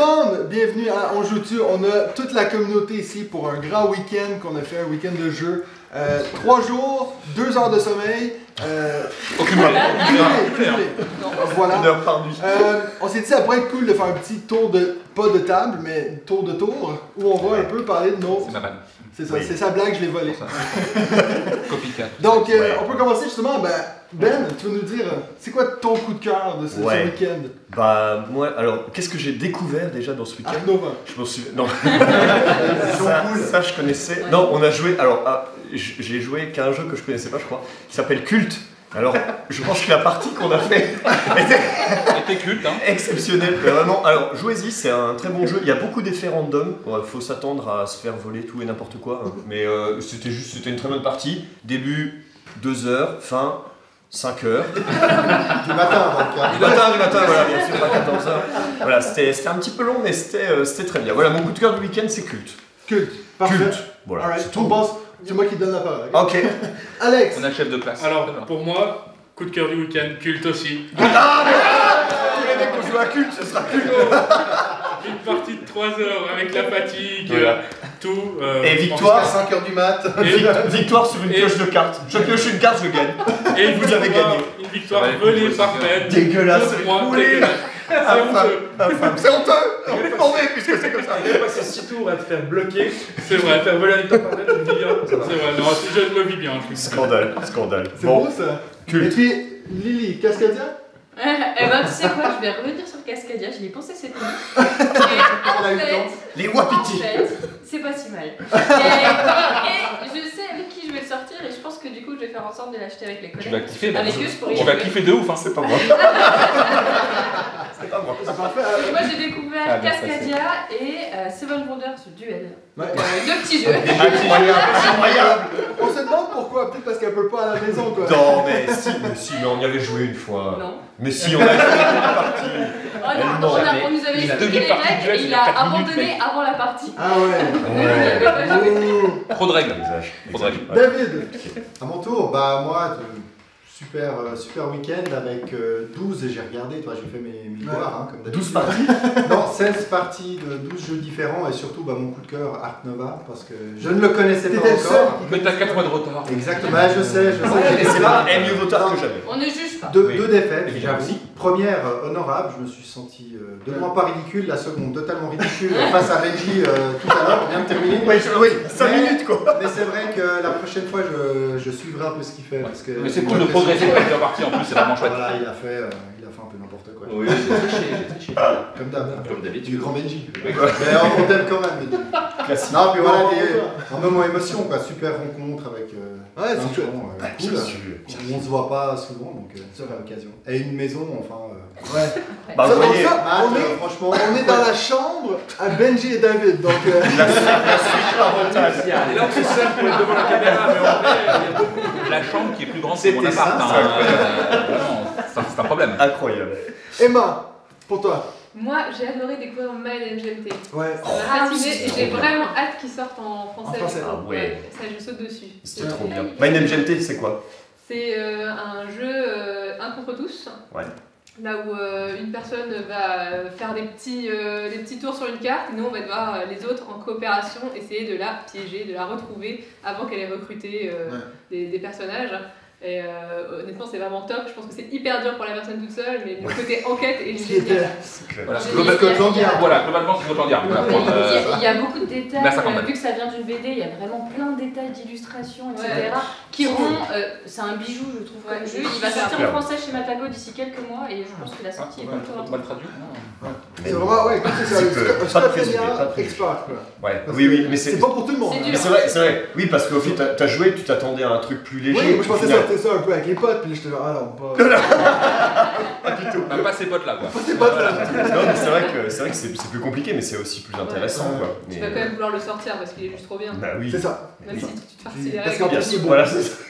monde, bienvenue à On Joue-Tu. On a toute la communauté ici pour un grand week-end qu'on a fait, un week-end de jeu. 3 jours, 2 heures de sommeil. Voilà. Une heure par nuit. On s'est dit ça pourrait être cool de faire un petit tour de, pas de table, mais tour de tour, où on va un peu parler de nos... C'est ma vanne. C'est ça, c'est sa blague, je l'ai volée. Copycat. Donc, on peut commencer justement, Ben, tu veux nous dire, c'est quoi ton coup de cœur de ce week-end? Bah, moi, alors, qu'est-ce que j'ai découvert déjà dans ce week-end? Arc Nova. Je m'en souviens. Non. ça, je connaissais. Ouais. Non, on a joué. Alors, j'ai joué qu'à un jeu que je connaissais pas, je crois, qui s'appelle Culte. Alors, je pense que la partie qu'on a fait était culte, hein. Exceptionnelle. Vraiment, alors, jouez-y, c'est un très bon jeu. Il y a beaucoup d'effets random. Il faut s'attendre à se faire voler tout et n'importe quoi. Hein. Mais c'était une très bonne partie. Début, 2 heures. Fin, 5 heures. Du matin, donc. Du matin, voilà, bien sûr, pas 14 heures. Voilà, c'était un petit peu long, mais c'était très bien. Voilà, mon coup de cœur du week-end, c'est Culte. Culte, parfait. Culte, voilà. Alright, on passe. C'est moi qui donne la parole. Ok. Alex. On a le chef de classe. Alors, pour moi, coup de cœur du week-end, Culte aussi. Tous les mecs qui jouent à Culte, ce sera Culte. Une partie de 3 heures avec la fatigue, voilà. tout. Et victoire à 5 heures du mat. Victoire sur une pioche de cartes. Je pioche une carte, je gagne. Et vous avez gagné. Une victoire volée par Ben. Dégueulasse. C'est honteux. On est mauvais puisque c'est comme ça. Il a passé 6 tours à te faire bloquer. C'est vrai. Faire voler la victoire par Ben, tu me dis bien. C'est vrai, non, si je me vis bien. Scandale. C'est beau ça. Culte. Et puis, Lily, Cascadia? Eh ben, tu sais quoi, je vais revenir sur Cascadia, j'y ai pensé cette nuit. Et en fait, les wapitis. C'est pas si mal. Et je sais avec qui je vais le sortir et je pense que du coup, je vais faire en sorte de l'acheter avec les collègues. Tu vas kiffer, avec eux, je pourrais on va kiffer de ouf, hein. C'est pas moi. C'est parfait. Moi, j'ai découvert Cascadia et Seven Wonders Duel. Ouais. 2 petits jeux. Incroyable. On se demande pourquoi, peut-être parce qu'elle peut pas à la maison quoi. Non, mais mais on y avait joué une fois. Non. Mais si, on a fait une partie. Oh non, on nous avait expliqué les règles et il a abandonné avant la partie. Ah ouais. Trop de règles. Trop de règles. David. À mon tour, bah moi, super week-end avec 12, et j'ai regardé, toi j'ai fait mes devoirs, hein, comme d'habitude. 12 parties. Non, 16 parties de 12 jeux différents, et surtout mon coup de cœur, Arc Nova, parce que je ne le connaissais pas encore. Mais t'as 4 mois de retard. Exactement, je sais. Et c'est pas mieux vaut tard que jamais. On ne juge pas. Deux défaites, Oui. j'avoue. Première, honorable, je me suis senti de loin pas ridicule, la seconde totalement ridicule face à Reggie tout à l'heure, on vient de terminer. Oui, 5 minutes quoi. Mais c'est vrai que la prochaine fois, je suivrai un peu ce qu'il fait. Parce que Mais c'est cool de progresser quand il est parti, en plus, c'est vraiment chouette. Voilà, il a fait un peu n'importe quoi. Oui, j'ai triché. Comme d'hab. Comme d'habitude. Du grand Benji. Mais on t'aime quand même, Benji. Classique. Non, puis voilà, un moment émotion, quoi. Super rencontre avec. Ouais, c'est chouette. Cool. On se voit pas souvent, donc ça fait l'occasion. Et une maison, enfin. Ouais. Bah, vous voyez, franchement, on est dans la chambre à Benji et David, donc. la suite parentale. Et là, on se sert pour être devant la caméra, mais en vrai, il y a beaucoup. La chambre qui est plus grande que mon appart. C'est un problème. Incroyable. Emma, pour toi. Moi, j'ai adoré découvrir Mail MGMT. Ouais. Ça m'a fasciné et j'ai vraiment hâte qu'il sorte en français. En français. Ah ouais. Ça, je saute dessus. C'était trop bien. My Name GMT, c'est quoi? C'est un jeu un contre tous. Ouais. Là où une personne va faire des petits tours sur une carte, et nous on va devoir les autres en coopération essayer de la piéger, de la retrouver avant qu'elle ait recruté des personnages. Et honnêtement c'est vraiment top, je pense que c'est hyper dur pour la personne toute seule, mais le côté enquête est génial. Voilà, globalement c'est Scotland Yard. Il y a beaucoup de détails, Là, ça combat. vu que ça vient d'une BD, il y a vraiment plein de détails d'illustrations, etc. qui rend. C'est un bijou, je trouve. Ouais, Il va sortir en français chez Matago d'ici quelques mois et je pense que la sortie est plutôt Mal traduit. C'est vraiment, ouais, écoute, c'est un préjugé, pas de préjugé. expert, quoi. Ouais. Oui, mais C'est pas pour tout le monde. C'est hein. dur. Mais c'est vrai. Oui, parce qu'au fait, t'as joué, tu t'attendais à un truc plus léger. Oui, moi je pensais Au final- sortir ça un peu avec les potes, puis j'étais genre, ah non, pas. Pas du tout. On n'a pas ces potes là quoi. C'est pas de la. Non, mais c'est vrai que c'est plus compliqué, mais c'est aussi plus intéressant quoi. Tu vas quand même vouloir le sortir parce qu'il est juste trop bien. Bah oui. C'est ça. Même si tu te farcis les Parce règles. qu'en Bien plus, sûr. c'est bon. Voilà,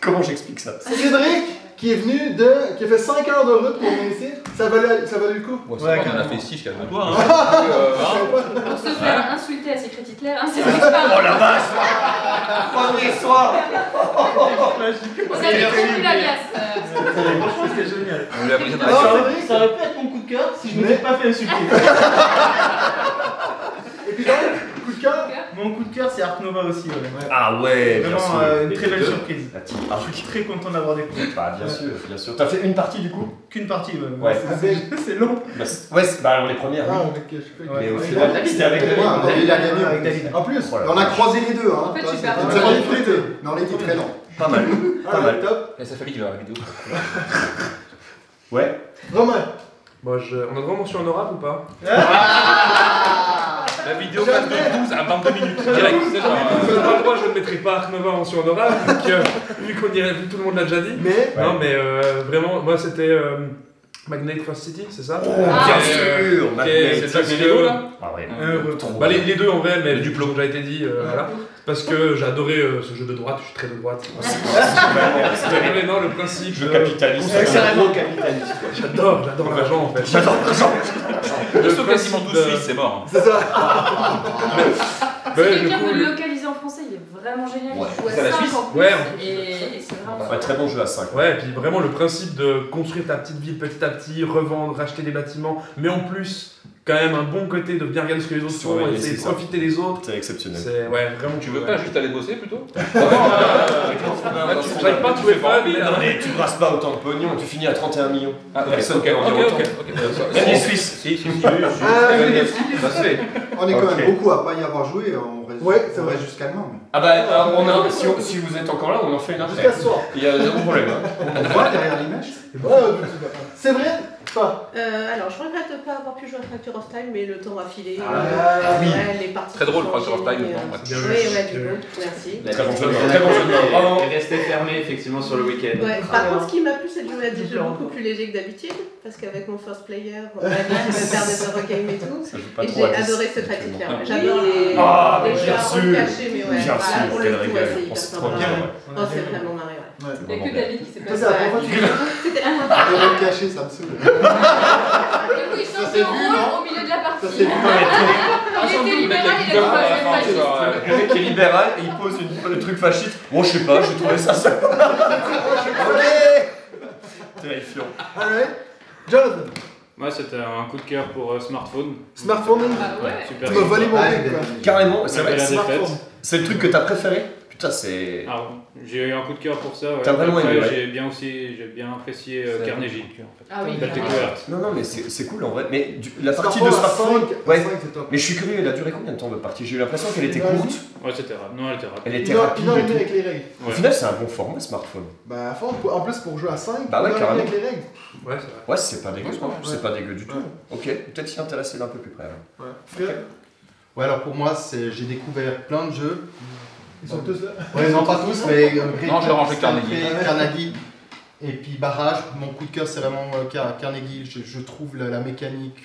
comment j'explique ça? Cédric, qui est venu qui a fait 5 heures de route pour venir ici. Ça valait le coup? Bon, c'est bon, on en a fait 6, calme-toi. Hein. Pour se faire insulter à Secret Hitler, hein, c'est vrai que Oh la vache! Premier soir! on a découvert la glace. Franchement, c'était génial. On lui a pris ça dans Ah, la c'est gueule. vrai. Ça aurait pu être mon coup de cœur si je m'étais pas fait insulter. Et puis donc, coup de cœur? Mon coup de cœur, c'est Ark Nova aussi. Ouais. Ah ouais, bien sûr. Vraiment une très belle Deux. surprise. La team Je Arc. suis très content d'avoir découvert. Bah bien sûr, bien sûr. T'as fait une partie du coup? Qu'une partie, Ouais. C'est long. Bah, ouais, bah alors les premières. Ah, oui. ok, je fais. Mais au Ouais. final, c'était avec David. Ouais, il a gagné avec David. En plus, Voilà. On a croisé les deux, hein. En fait, Toi, je suis c'est- perdue. c'est pas les deux. Mais on était très lent. Pas mal. Pas mal. top. Et ça fait qui va la vidéo? Ouais. Romain. Bon, on a droit mention honorable ou pas? La vidéo passe de 12 à 22 minutes. Direct, c'est genre. Vous n'avez pas le droit, je ne mettrai pas Ark Nova en mention honorable, vu qu'on y vu que tout le monde l'a déjà dit. Mais. Non, mais vraiment, moi c'était Magnate First City, c'est ça? Bien Ah, sûr. Ok, Magnate. c'est ça vidéo là? Ah ouais. Trop Bah, bien. les deux en vrai, mais du plomb, déjà été dit, voilà. Parce que j'ai adoré ce jeu de droite, je suis très de droite. Mais non, le principe. Je capitalise. C'est un gros capitaliste. J'adore l'argent en fait. J'adore l'argent. Ils sont quasiment tous suisses, c'est mort. C'est ça. Si Ouais, quelqu'un du coup, veut le localiser en français, il est vraiment génial. Ouais. Il joue à C'est la 5 Suisse. en plus. Ouais, Et c'est vraiment. Ouais, très bon jeu à 5. Ouais, et puis vraiment le principe de construire ta petite ville petit à petit, revendre, racheter des bâtiments, mais en plus, quand même un bon côté de bien regarder ce que les autres font, Surveiller, essayer de c'est ça. profiter des autres. C'est exceptionnel. C'est ouais, vraiment. Tu veux ouais. pas juste aller bosser plutôt? J'arrive pas à trouver pas, mais Non mais tu brasses pas autant de pognon, tu finis à 31 millions. Ah, ok, Personne ok, peut en dire autant. ok. Même les Suisses. Si, si, si. Ça se fait. On est quand Ok. même beaucoup à pas y avoir joué. On reste, Ouais, c'est on vrai. reste jusqu'à demain. mais- Ah bah si vous êtes encore là, on en fait une après. Jusqu'à ce soir. Il y a zéro problème. hein. On voit derrière l'image. C'est vrai? Pas. Alors, je regrette de ne pas avoir pu jouer à Fracture of Time, mais le temps a filé. Ah, oui. Ouais, les parties Très drôle, sont Fracture of Time, enchaînées, maintenant, ouais. Bien Oui, joué. ouais, du coup, merci. Très bon jeu. Très bon jeu. Bravo. Et rester fermé effectivement sur le week-end. Ouais, par contre, ce qui m'a plu, c'est de jouer à des jeux beaucoup plus légers que d'habitude, parce qu'avec mon first player, on a l'habitude de faire des Eurogames et tout. Ça joue pas Et trop à j'ai 10. adoré ce pratique là. Oui. J'adore les Ah, les bien jeux à sûr. rôle caché, mais ouais, Bien voilà, sûr, pour quel le coup, régal. ouais, c'est On hyper se sympa. prend bien. Oh, c'est vraiment marré, ouais. Il n'y a que David qui s'est Ça, passé. c'est la première fois que tu C'était la Le rôle caché, ça me saoule. Du coup, il change s'est de vu, rôle non au milieu de la partie. Ça s'est vu. Il était libéral, il a dit pas fasciste. Le mec est libéral et il pose le truc fasciste. Bon, je sais pas, j'ai trouvé ça sympa. Terrifiant. Alright. Jonathan. Moi, c'était un coup de cœur pour smartphone. Smartphone. Ah ouais. Super. Tu m'as volé mon Ah, pic, quoi. Carrément, c'est Malgré vrai. la défaite. Smartphone. C'est le truc que t'as préféré? Putain, c'est. Alors, j'ai eu un coup de cœur pour ça. Ouais. T'as vraiment Après, aimé, ouais. j'ai bien apprécié Carnegie. Ah oui. Belle découverte. Non, non, mais c'est cool en vrai. Mais la partie de Smartphone, smartphone. à Ouais. 5, c'est top. Mais je suis curieux, elle a duré combien de temps votre partie? J'ai eu l'impression qu'elle était Une heure et courte. Ouais, c'était rapide. Non, elle était rapide. Elle était Une heure rapide et et demie tout. avec les règles. Au final, c'est un bon format smartphone. Bah, à fond, en plus, pour jouer à 5, Bah ouais, carrément. avec les règles. Ouais, c'est vrai. Ouais, c'est pas dégueu. Franchement, C'est ouais. pas dégueu du tout. Ouais. Ok, peut-être s'y intéresser d'un peu plus près. alors. Ouais. Fred, Ouais, alors pour moi, j'ai découvert plein de jeux. ils sont tous là. Ouais, non, pas tous, mais. Non, j'ai rangé Carnegie. Carnegie. Et puis Barrage, mon coup de cœur c'est vraiment Carnegie, je trouve la mécanique,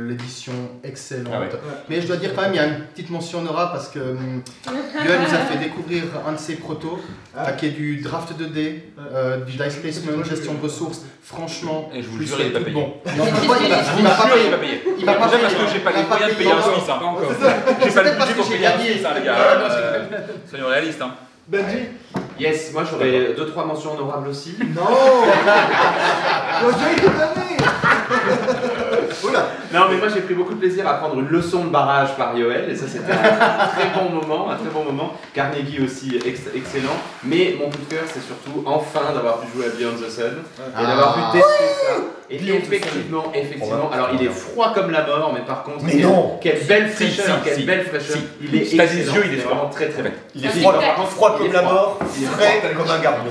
l'édition excellente. Ah ouais. Mais je dois dire quand même, il y a une petite mention honorable parce que Yoann nous a fait découvrir un de ses protos, qui est du draft 2D, du dice placement, gestion de ressources. Franchement, Et je vous plus jure, il est pas tout payé. bon. Non, il m'a pas Il payé. va payer. Il m'a pas Déjà payé. parce que j'ai pas Il les m'a pas moyens de payé payer un encore. Suisse. Hein. Pas encore. J'ai pas le Peut-être parce budget que pour j'ai payer un gagné. Suisse, hein, les gars. Soyons réalistes. Hein. Benji. Yes, moi j'aurais 2-3 mentions honorables aussi. Non. Le jeu est condamné. Oula. Non mais moi j'ai pris beaucoup de plaisir à prendre une leçon de barrage par Yoel et ça c'était un très bon moment, Carnegie aussi excellent, mais mon coup de cœur c'est surtout enfin d'avoir pu jouer à Beyond the Sun et d'avoir pu tester ça. Et effectivement, alors il est froid comme la mort, mais par contre, Mais non. quelle belle fraîcheur, si. il est Si t'as des excellent, yeux, il est c'est froid. vraiment très très bien. Il est Ah, froid, c'est froid comme la mort, Il est frais comme un gardon.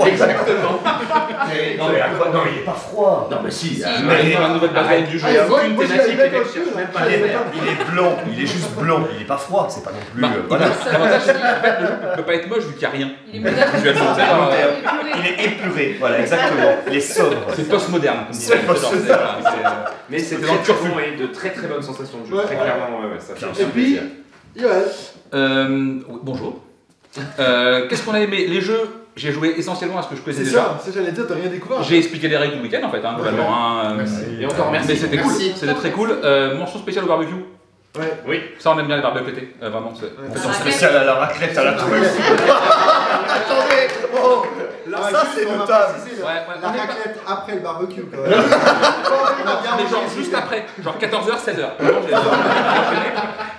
Exactement. Non, mais à quoi? Non, il est pas froid. Non mais si, mais- la nouvelle baseline du il jeu. n'y a Ah, moi, aucune moi, j'y thématique, arrivais les mecs pas cherchent dessus. même pas à les faire. Il est blanc, il est juste blanc, il est pas froid, c'est pas non plus. Bah, Voilà. L'avantage, c'est qu'en fait, le jeu peut pas être moche vu qu'il n'y a rien. Il est moderne. Visuellement, Il est épuré, voilà, exactement. Il est sobre. c'est post-moderne. comme C'est dirait. post-moderne. Mais c'est C'était très dans le très turfu. bon et de très très bonnes sensations de jeu. Ouais. Très clairement, ouais, ça fait Et puis, Yoann. Oui, bonjour. Qu'est-ce qu'on a aimé? Les jeux J'ai joué essentiellement à ce que je connaissais C'est déjà. ça, j'allais dire, t'as rien découvert. J'ai expliqué les règles du week-end en fait, globalement. Hein, Et encore merci. Mais c'était cool, Merci. c'était très cool. Mention spéciale au barbecue. Ouais. Oui. Ça on aime bien les barbecues pétés, vraiment. Mention spéciale à la raclette à la truffe. Attendez, oh, là, ça c'est notable. La raclette après le barbecue quand même. Mais genre juste après, genre 14h, 16h.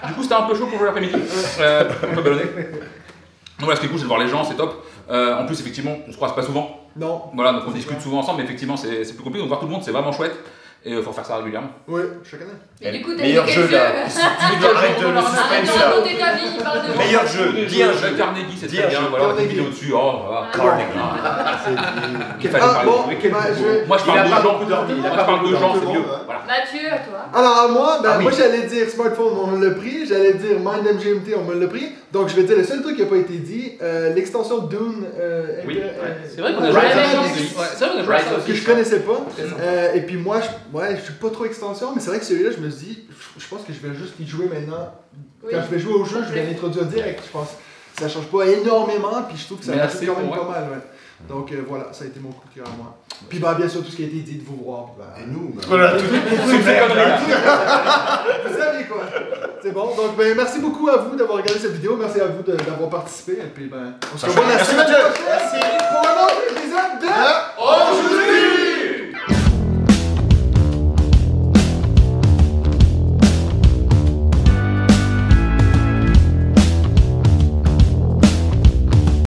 Du coup c'était un peu chaud pour jouer l'après-midi, un peu ballonné. Donc voilà, ce qui est cool c'est de voir les gens, c'est top. En plus effectivement on se croise pas souvent. Non. Voilà, donc on discute souvent ensemble, mais effectivement c'est plus compliqué, donc voir tout le monde c'est vraiment chouette. Et il faut faire ça régulièrement. Ouais, chaque année. Mais du coup, t'as Meilleur dit jeu quel là. jeu Arrête de le suspense là. Raconter ta vie, parle de Meilleur jeu, dis un jeu. Carnegie, c'est Dis très un bien, jeu. voilà, des vidéos dessus. Oh, voilà. Carnegie. Il fallait parler. Moi je parle de gens, moi je parle de gens, c'est mieux. Voilà. Mathieu, à toi. Alors à moi, Ah oui. moi j'allais dire smartphone, on me l'a pris, j'allais dire MindMGMT, on me l'a pris. Donc je vais dire le seul truc qui n'a pas été dit, l'extension Dune. Oui, C'est vrai qu'on a joué à ça. C'est vrai qu'on a joué à ça Que je connaissais pas. Et puis moi, je suis pas trop extension, mais c'est vrai que celui-là, je me suis dit, je pense que je vais juste y jouer maintenant. Oui. Quand je vais jouer au jeu, je vais l'introduire direct, je pense. Ça change pas énormément, puis je trouve que ça Mais marche assez quand même bon, pas mal. Ouais. Donc voilà, ça a été mon coup de cœur à moi. Puis bah, bien sûr, tout ce qui a été dit de vous voir. Et nous, Voilà, tout C'est conneries là. Vous savez quoi. C'est bon, donc ben, merci beaucoup à vous d'avoir regardé cette vidéo, merci à vous d'avoir participé, et puis ben, on se revoit la semaine prochaine pour un autre épisode de On joue